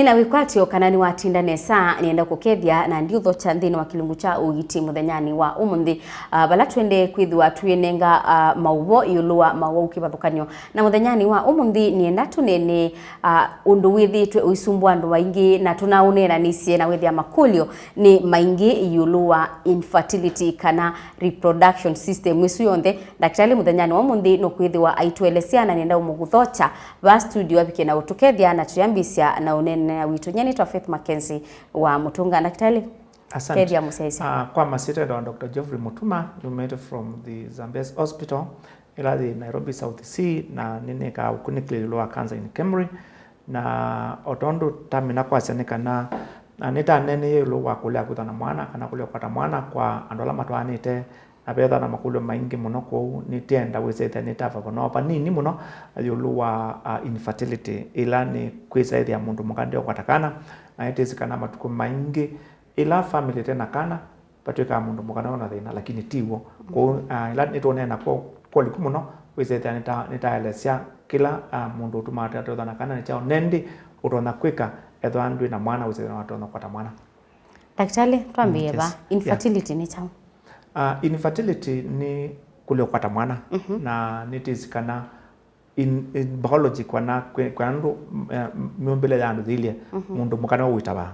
Ina wikwatio kana ni watinda nesa nienda kukethia na ndiutho cha nthini wa kilungu cha Uiiti muthenyani wa umuthi bala twende kwithwa tuyenenga mauvo yulua mauvo kibathukanyo na muthenyani wa umuthi nienda tunene undu withitwe uisumbua andu waingi na tunaunera nisie na withia makulio ni maingi yulua infertility kana reproduction system wisu yonthe daktari muthenyani wa umuthi no kwithwa aitwelesia na nienda umuguthocha ba studio abike na utukethia na tuyambisia na unene witu nyeni twa Faith Mackenzie wa Mutunga daktari. Asante. Kwa masita da Dr. Geoffrey Mutuma, you met from the Zambezi Hospital ila the Nairobi South Sea na nene ka ukunikli loa cancer in Kemri na otondo tamina kwa seneka na nita nene yelo wakulia kutana mwana kana kulia kupata mwana kwa andola matwanite abetha na makulio maingi muno ko nitienda wizete nitava kono pa nini muno yulua infertility ila ni kwisaidi ya mundu mukande okwatakana na itizikana matuko maingi ila family tena kana patweka mundu mukana ona thina lakini tiwo ko ila nitonena ko liku muno wizete nitaelesya kila mundu tumata tothana kana ni chao nendi utona kwika etho andu na mwana wizete na watona kwata mwana. Daktari twambie ba infertility ni chao. Infertility ni kuliopata mwana na nitizikana in biology kwa ndu miombele ya andu thilia mundu mukana uitaba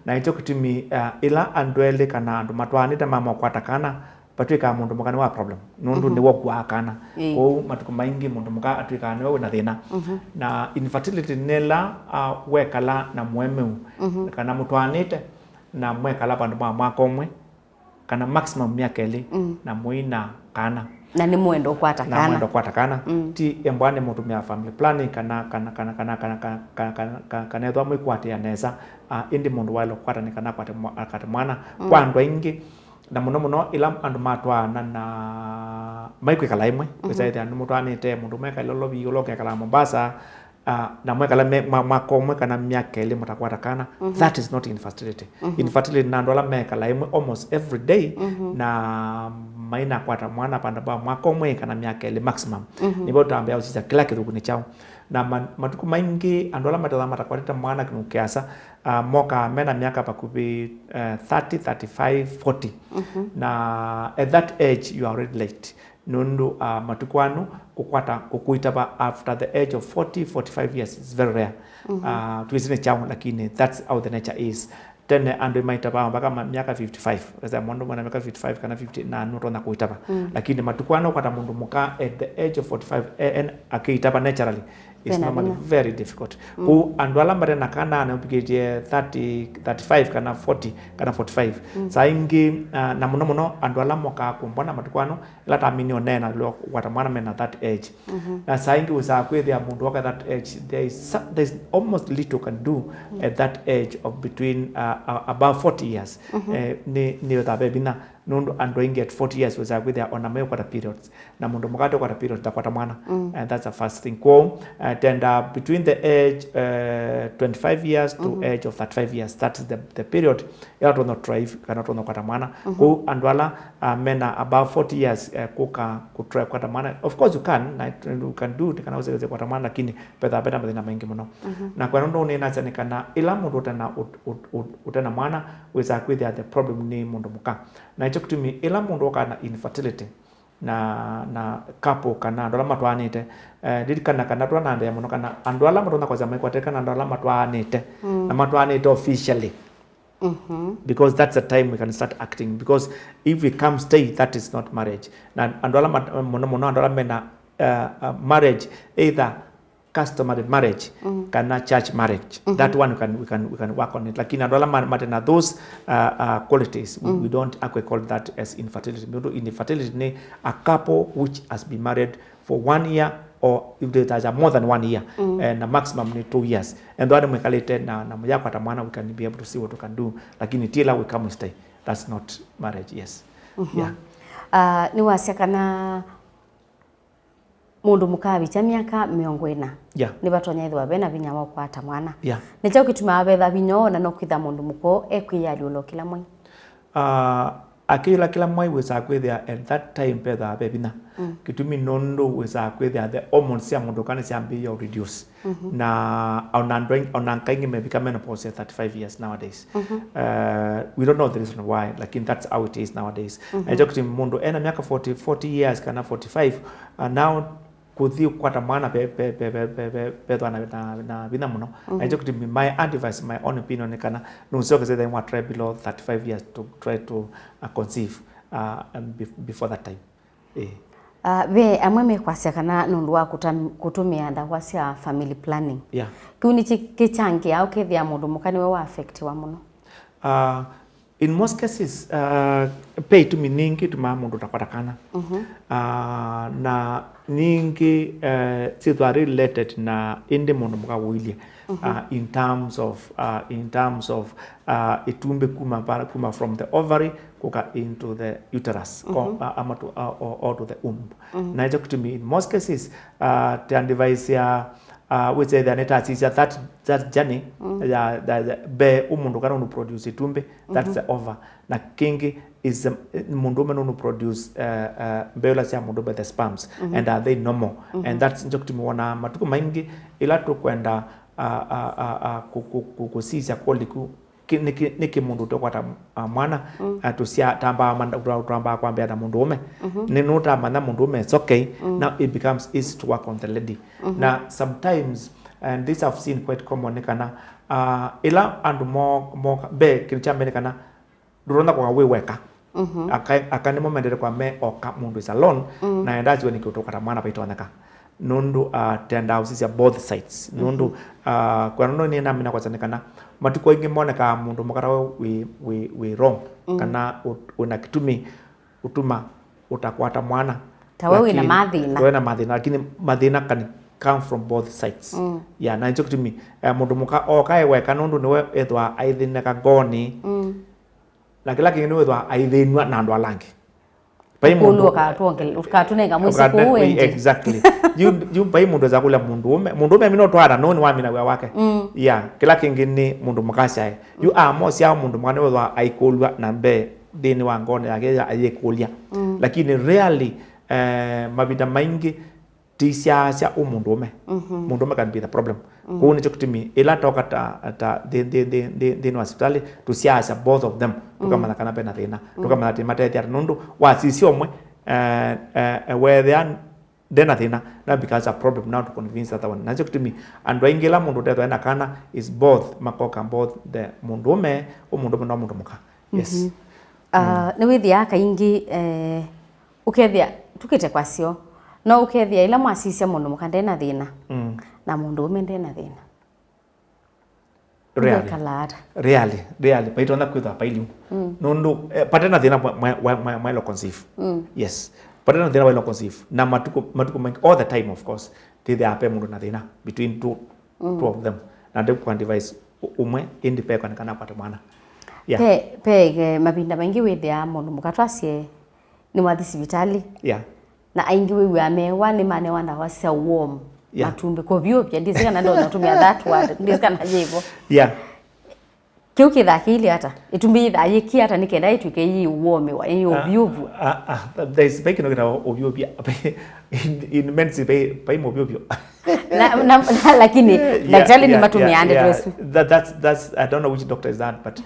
na ito kitimi ila andwele kana andu matwanite mama kwatakana patwika mundu mukana wa problem nundu ni wokwa kana ko matuko maingi mundu muka atwika ni we na thina na infertility nela wekala na mwemeu kana mutwanite na mwekala bandu makomwe kana maximum miaka ili na muina kana na ni mwendo kwatakana ti embwane mutumia family planning kana ethwa mwikwate neza indi mundu walo kwata ni kana kwate mwana kwa andu aingi na muno ila andu matwana na maikwikala imwe kwisaithia andu mutwanite mundu meka lolobi uloke kala Mombasa na mwekala makomwe kana miaka ili mutakwatakana that is not infertility. Infertility na ndola mekala imwe almost every day na maina kwata mwana panda ba makomwe kana miaka ili maximum nibo tambia usisa kila kitu ni chao na matuku maingi andola matala matakwata mwana kinu kiasa moka mena miaka pakubi 30 35 40 na at that age you are already late nundu matukwanu kukuitaba after the age of 40-45 years is very rare. Tuisine chao lakini that's how the nature is. Tene andu maitaba mpaka miaka 55 kaza mundu mwana miaka 55 kana 50 na nuto na kuitaba lakini matukwanu kwata mundu muka at the age of 45 akiitaba naturally is normally very difficult. Ku andu alambare nakana na upigeje 35 kana 40 kana 45 saingi na muno andu alamoka kumbona matukwanu ila tamini onena lo watamwana mena that age na saingi usa kwethia mundu waka that age there's almost little can do at that age of between about 40 years ni utabebina nundu andu ingi at 40 years usa kwethia ona meyo kwa periods na mundu mukate kwa periods takwata mwana and that's the first thing ko and between the age 25 years to age of 35 years that is the period ila to not drive kana to kwata mwana ko andwala mena about 40 years kutra kwata mwana of course you can do kana uze kwata mwana lakini peta madina mengi muno na kwa ndo nina chanikana ila mundu utana mwana weza kwithia the problem ni mundu muka na icho kitumi ila mundu kana infertility na kapo kana ndola matwanite kana twanande ya muno kana andola matona kwa zama kwate kana ndola matwanite na matwanite officially because that's the time we can start acting because if we come stay that is not marriage na andola muno andola mena marriage either customary marriage kana church marriage that one we can work on it lakini andola matena those qualities we don't actually call that as infertility. Infertility ni a couple which has been married for 1 year or if there's more than 1 year and the maximum ni 2 years and then mekalite na mjako atamwana we can be able to see what we can do lakini tila we come stay that's not marriage. Yes. Ni wasekana mundu mukabi cha miaka 40 ni batonya ithwa bena binya wa kwata mwana nicho kituma betha binyo na no kwitha mundu muko ekwiyali ulo kila mwe akila kila mwai weza kwethia at that time petha bebina kitumi nondo weza kwethia the hormones ya mundu kana ciambi yo reduce na on kaingi may become menopause at 35 years nowadays. We don't know the reason why, like that's how it is nowadays. Ejokti mundu ena miaka 40 years kana 45 now kuthi kwata mwana petha na bina muno. Ejokti my advice, my own opinion kana nunsoke say they want try below 35 years to try to conceive before that time. Be amwe mekwasya kana nundu wa kutumia ndawa cia family planning. Yeah. Kiuni kichangia au kethia mundu mukani we wa affect wa muno. In most cases pay to me ningi tuma mundu takwatakana. Na ningi sitwa related na indi mundu muka wilia. In terms of itumbe kuma from the ovary kuka into the uterus or to the womb. Na hicho kitu in most cases the device ya which the neta is that journey be umundu kana produce itumbe, that's the over. Na kingi is mundu meno produce beula cia mundu by the sperms and are they normal? And that's hicho kitu wana matuko maingi ila tu kwenda kusisa koliku niki mundu tokwata mwana tusia tamba kwambia na mundu ume ni nuta mana mundu ume, it's okay. Now it becomes easy to work on the lady. Now sometimes, and this I've seen quite common kana ila and more be kilichambele kana durona kwa weweka akani moment kwa me oka mundu is alone na endaji when kutoka mwana paito anaka nundu tenda usisia both sides nundu kwa nono ni na mina kwa zanekana matuko ingi moneka mundu mukara we wrong kana una kitumi utuma utakwata mwana tawe na madhina lakini madhina can come from both sides. Yeah, na hicho kitumi mundu muka okae weka nundu niwe ethwa aithine ka goni na kila kingi niwe ethwa aithinwa na andu alangi pai mundu ukatunenga mwisi kuwe exactly you pai mundu za kula mundu ume mino twara noni wa mina wake. Yeah, kila kingi ni mundu mukashae you are more sia mundu mwana ethwa aikulwa na be dini wa ngone yake ayekulia lakini really mabida maingi tisia sia umundu ume mundu ume can be the problem. Kuone chokutimi ila toka ta the hospitali tusia sia both of them tukamana kana pena thina tukamana timate ya nundu wasisi omwe where they are then thina na because a problem now to convince that one na chokutimi and waingila mundu teto ena kana is both makoka both the mundu ume na mundu muka. Yes. Ni withia kaingi ukethia tukite kwasio no ukethia ila mwasisia mundu mukande na thina na mundu umende na thina really paito na kwitha pailu nundu patena thina mwa conceive. Yes, patena thina mwa conceive na matuko mangi all the time of course they are mundu na thina between two of them na de kwa device umwe independent kana pata mwana. Yeah. Pe mabinda maingi withia mundu mukatwasie ni mwathi civitali. Yeah. Na aingi wewe amewa ni mane wana wasa warm. Yeah. Matumbi kwa vyo pia ndizika na ndo natumia that word ndizika na hivyo. Yeah. Kiuki dhakili hata itumbi idha yiki hata nikenda ituke hii uome wa hiyo vyuvu. There is baking of ovyo pia in men's pay mobyo na lakini daktari ni matumia that's I don't know which doctor is that but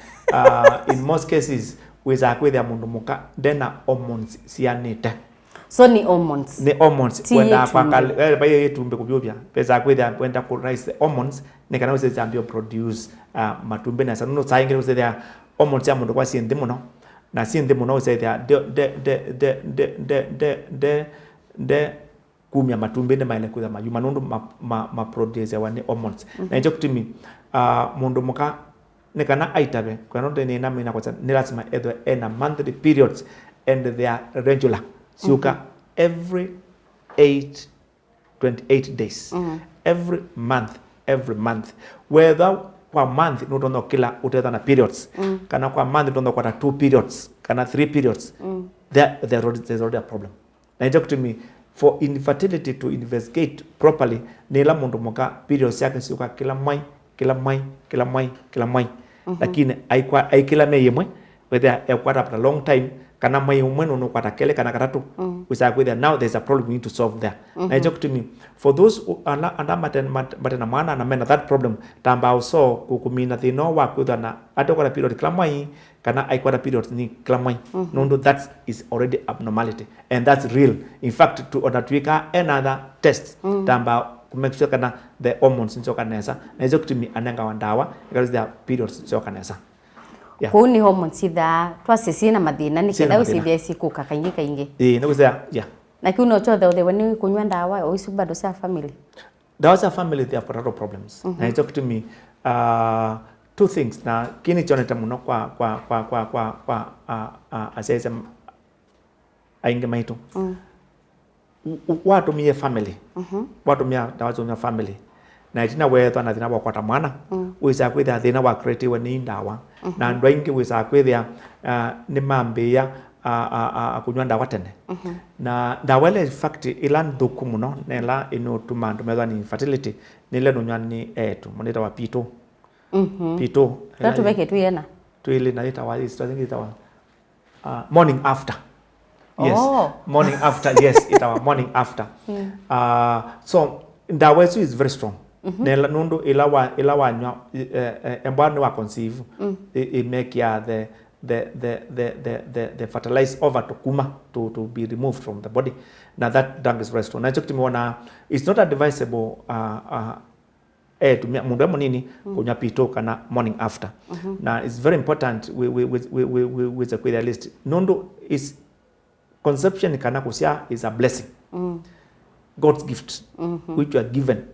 in most cases weza kwethia mundu muka dena hormones sianite. So ni hormones wenda kwa baye tumbe kubyobya pesa kwethia wenda ku rise the hormones nekana wese zambio produce matumbe na sanuno saingire wese there hormones ya mundu kwa sindi muno na sindi muno wese there de kumya matumbe ne maile kwetha mayuma nundu ma produce wa ni hormones na hicho kutimi mundu muka nekana aitabe kwa nondo ni namina kwa ni lazima ena monthly periods and they are regular siuka every 28 days every month whether kwa month no kila utetha na periods kana kwa month no kwa 2 periods kana 3 periods there's already a problem. Na hicho to me for infertility to investigate properly ni la mundu muka periods yake siuka kila mwai lakini aikila me yemwe whether a quarter after a long time kana mai umwe no kwata kele kana katatu wisa kwithia now there's a problem we need to solve there na joke to me for those anda matena mwana na mena that problem tamba also kukumina thino wa kwithia na atokora period klamai kana aikwara period ni klamai no that is already abnormality and that's real in fact to order to another test tamba make sure kana the hormones nso kanesa na joke to me ananga wandawa because their periods nso kanesa yeah. Kuni hormones itha twasisi na mathina ni kenda usibia isikuka kaingi no kuzia yeah na kiuno chothe uthe wani kunywa ndawa o isu bado sa family dawa sa family they have got a lot of problems na talk to me two things na kini choneta muno kwa asese ainge maitu watu mie family watu mia dawa za family na itina wetho na thina wakwata mwana wisa kwithia thina wa creative ni ndawa na andu aingi wisa kwithia ni mambia kunywa ndawa tene na ndawa ile fact ila nthuku muno nela inotuma andu methwa ni infertility nile nunywa ni etu moneta wa pito pito tatu beke tu yena tuile na ita wa is think ita wa morning after yes morning after yes ita wa morning after so ndawa is very strong nela nundu ila wanywa embwana wa conceive it make ya the fertilized over to kuma to be removed from the body. Now that drug is very strong. Na chokti mwana it's not advisable to mundu munini kunywa pito kana morning after. Now it's very important with the list. Nundu is conception kana kusia is a blessing. God's gift which you are given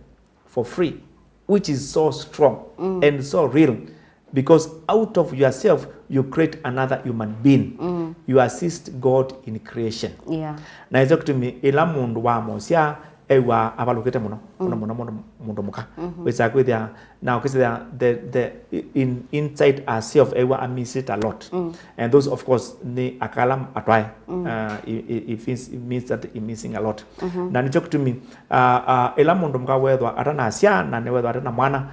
for free, which is so strong and so real, because out of yourself you create another human being. You assist God in creation. Yeah. Na izo kutumi ila mundu wa mosia ewa abalukete muno mundu muka. Wesa kwithia now the inside ourselves ewa amisi a lot. And those of course ni akalam atwai. It means that it missing a lot. Na nicho kutumi ila mundu muka wedwa atana asia na ne wedwa atana mwana.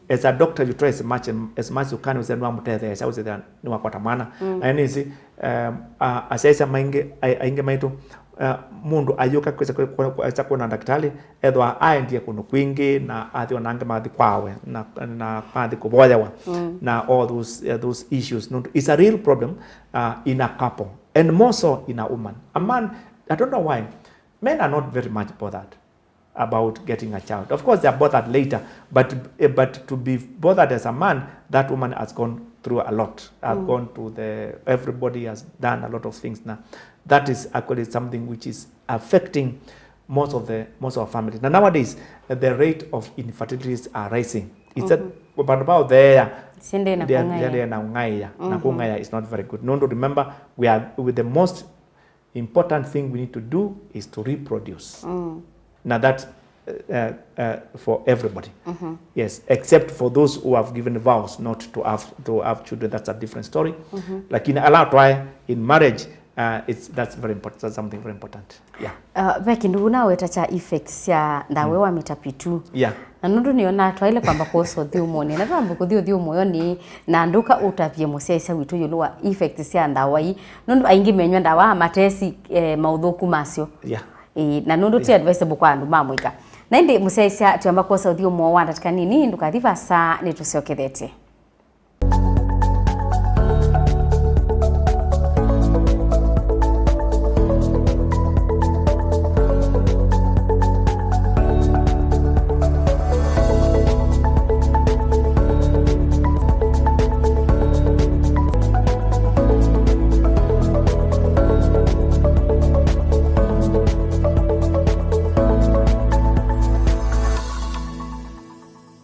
As a doctor you try as much as you can uze nwa mutethe sa uze ni wakwata mwana. Na yani isi asaisa mainge maitu mundu ayuka kweza kuona daktari edwa aendie kuno kwingi na athi onange mathi kwawe na mathi kuboyawa na all those issues. No, it's a real problem in a couple and more so in a woman. A man, I don't know why men are not very much bothered about getting a child. Of course they are bothered later, but to be bothered as a man, that woman has gone through a lot. I've gone to everybody has done a lot of things now. That is actually something which is affecting most of our families. Now nowadays, the rate of infertilities are rising. It's about there. Naungaya is not very good. No, remember, we are with the most important thing we need to do is to reproduce. Now that for everybody, yes, except for those who have given vows not to have children. That's a different story. Like in Allah, in marriage. That's very important. That's something very important. Yeah. Veki ndugu na wetacha effects ya ndawe wa mitapitu. Yeah. Na nundu niona twaile kwamba koso thiumoni na twambu kuthio thiumoyo ni na nduka utavye musesa witu yulwa effects ya ndawa yi nundu aingi menywa ndawa matesi mauthuku masio. Yeah. Na nundu ti advisable kwa andu mamwika. Na indi musesa tuyamba koso thiumo wa ndatika nini nduka thiva saa ni tusiokethete.